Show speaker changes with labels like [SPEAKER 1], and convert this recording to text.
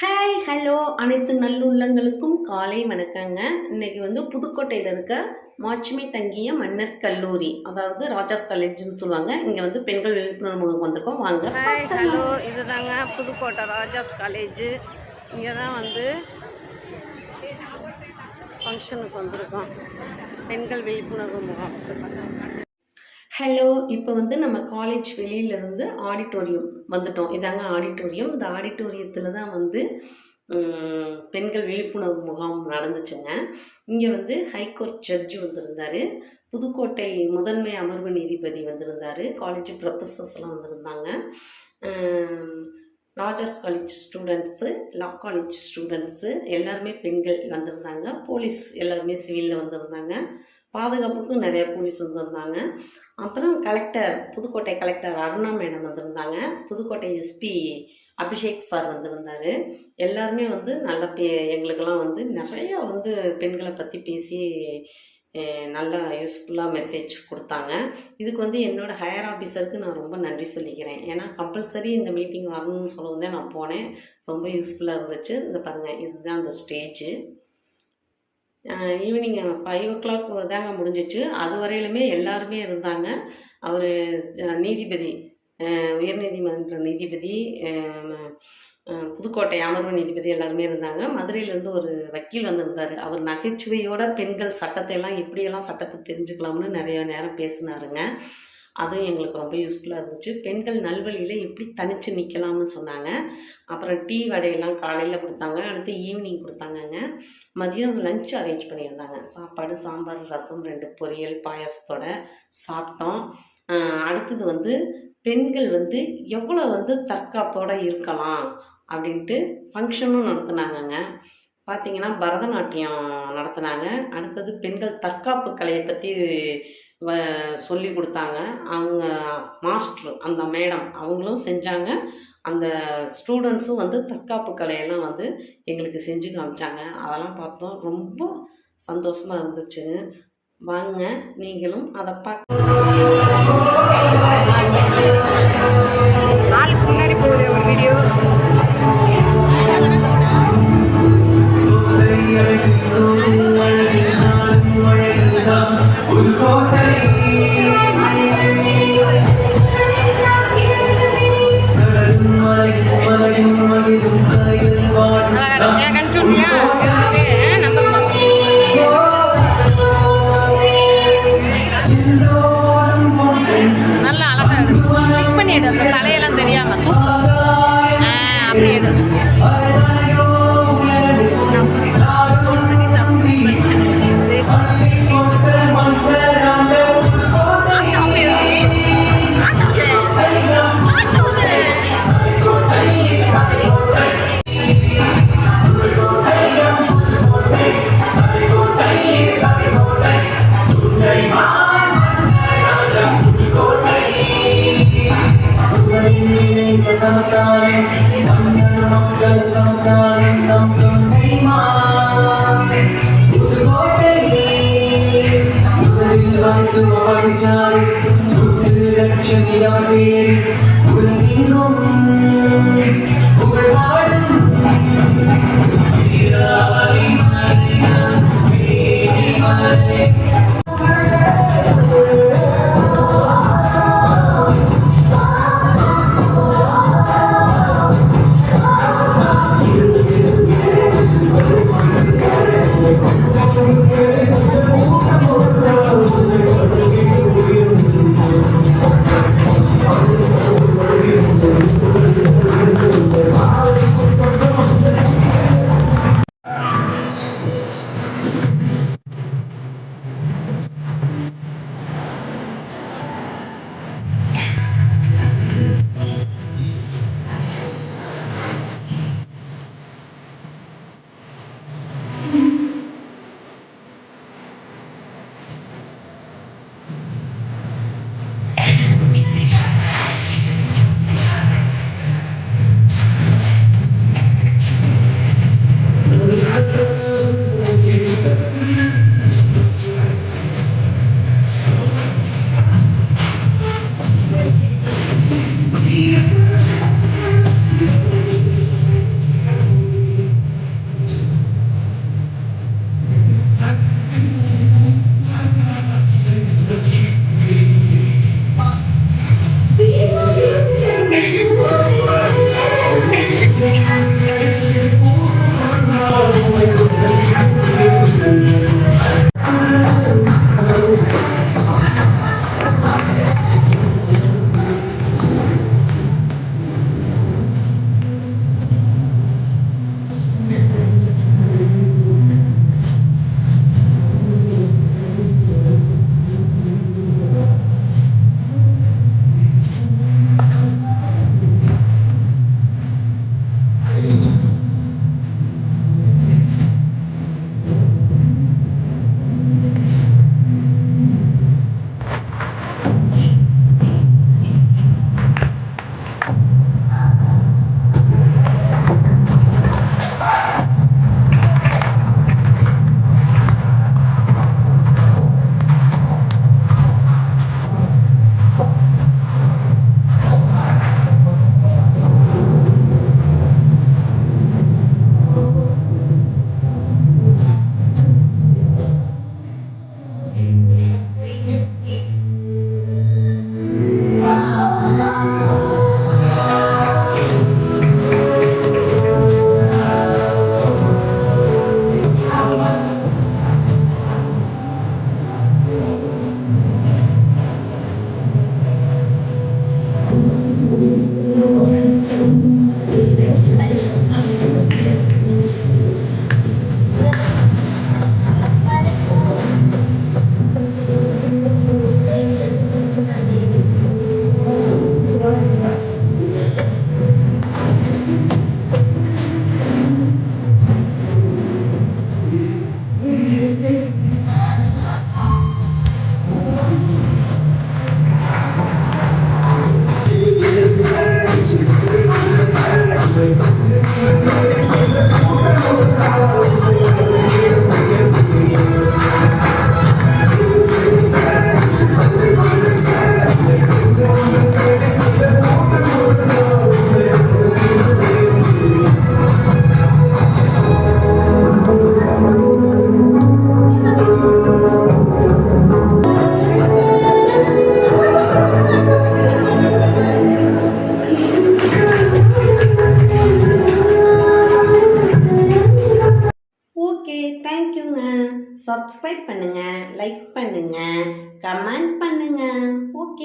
[SPEAKER 1] Hi hello அனைத்து நல்லுள்ளங்களுக்கும் காலை வணக்கங்க. இன்றைக்கி புதுக்கோட்டையில் இருக்க மாட்சிமை தங்கிய மன்னர் கல்லூரி, அதாவது ராஜாஸ் காலேஜ்னு சொல்லுவாங்க. இங்கே பெண்கள் விழிப்புணர்வு முகாம் வந்திருக்கோம். வாங்க.
[SPEAKER 2] ஹாய் ஹலோ, இதுதாங்க புதுக்கோட்டை ராஜாஸ் காலேஜு. இங்கே தான் ஃபங்க்ஷனுக்கு வந்திருக்கோம், பெண்கள் விழிப்புணர்வு முகாம்.
[SPEAKER 1] ஹலோ, இப்போ நம்ம காலேஜ் வெளியிலேருந்து ஆடிட்டோரியம் வந்துட்டோம். இதாங்க ஆடிட்டோரியம். இந்த ஆடிட்டோரியத்தில் தான் பெண்கள் விழிப்புணர்வு முகாம் நடந்துச்சுங்க. இங்கே ஹைகோர்ட் ஜட்ஜு வந்திருந்தார், புதுக்கோட்டை முதன்மை அமர்வு நீதிபதி வந்திருந்தார், காலேஜ் ப்ரொஃபஸர்ஸ்லாம் வந்திருந்தாங்க, ராஜாஸ் காலேஜ் ஸ்டூடெண்ட்ஸு, லா காலேஜ் ஸ்டூடெண்ட்ஸு எல்லாருமே பெண்கள் வந்திருந்தாங்க. போலீஸ் எல்லாருமே சிவிலில் வந்திருந்தாங்க, பாதுகாப்புக்கும் நிறைய போலீஸ் வந்திருந்தாங்க. அப்புறம் collector, Pudukkottai collector Aruna madam வந்திருந்தாங்க, புதுக்கோட்டை எஸ்பி அபிஷேக் சார் வந்திருந்தார். எல்லாருமே நல்ல எங்களுக்கெல்லாம் நிறையா பெண்களை பற்றி பேசி நல்லா யூஸ்ஃபுல்லாக மெசேஜ் கொடுத்தாங்க. இதுக்கு என்னோடய ஹையர் ஆஃபீஸருக்கு நான் ரொம்ப நன்றி சொல்லிக்கிறேன். ஏன்னா கம்பல்சரி இந்த மீட்டிங் வரணும்னு சொல்லவும் தான் நான் போனேன். ரொம்ப யூஸ்ஃபுல்லாக இருந்துச்சு. இந்த பாருங்கள், இதுதான் அந்த ஸ்டேஜு. ஈவினிங் 5 o'clock தாங்க முடிஞ்சிச்சு. அது வரையிலுமே எல்லாருமே இருந்தாங்க. அவர் நீதிபதி, உயர்நீதிமன்ற நீதிபதி, புதுக்கோட்டை அமர்வு நீதிபதி எல்லாருமே இருந்தாங்க. மதுரையிலேருந்து ஒரு வக்கீல் வந்திருந்தார். அவர் நகைச்சுவையோட பெண்கள் சட்டத்தை எல்லாம் எப்படியெல்லாம் சட்டத்தை தெரிஞ்சுக்கலாம்னு நிறைய நேரம் பேசினாருங்க. அதுவும் எங்களுக்கு ரொம்ப யூஸ்ஃபுல்லாக இருந்துச்சு. பெண்கள் நல்வழியில் எப்படி தனித்து நிற்கலாம்னு சொன்னாங்க. அப்புறம் டீ வடையெல்லாம் காலையில் கொடுத்தாங்க, அடுத்து ஈவினிங் கொடுத்தாங்கங்க. மதியம் லஞ்ச் அரேஞ்ச் பண்ணியிருந்தாங்க. சாப்பாடு, சாம்பார், ரசம், 2 பொரியல், பாயாசத்தோட சாப்பிட்டோம். அடுத்தது பெண்கள் எவ்வளோ தற்காப்போடு இருக்கலாம் அப்படின்ட்டு ஃபங்க்ஷனும் நடத்துனாங்கங்க. பார்த்திங்கன்னா பரதநாட்டியம் நடத்தினாங்க. அடுத்தது பெண்கள் தற்காப்பு கலையை பற்றி சொல்லி கொடுத்தாங்க. அவங்க மாஸ்டர், அந்த மேடம் அவங்களும் செஞ்சாங்க. அந்த ஸ்டூடெண்ட்ஸும் தற்காப்பு கலையெல்லாம் எங்களுக்கு செஞ்சு காமிச்சாங்க. அதெல்லாம் பார்த்தோம், ரொம்ப சந்தோஷமாக இருந்துச்சுங்க. வாங்க, நீங்களும் அதை
[SPEAKER 2] முன்னாடி போகிற வீடியோ நல்லா அழகாக கிளிக் பண்ணிடு, அந்த தலையெல்லாம் தெரியாம அப்படி எடு.
[SPEAKER 1] பண்ணுங்க, கமெண்ட் பண்ணுங்க. ஓகே.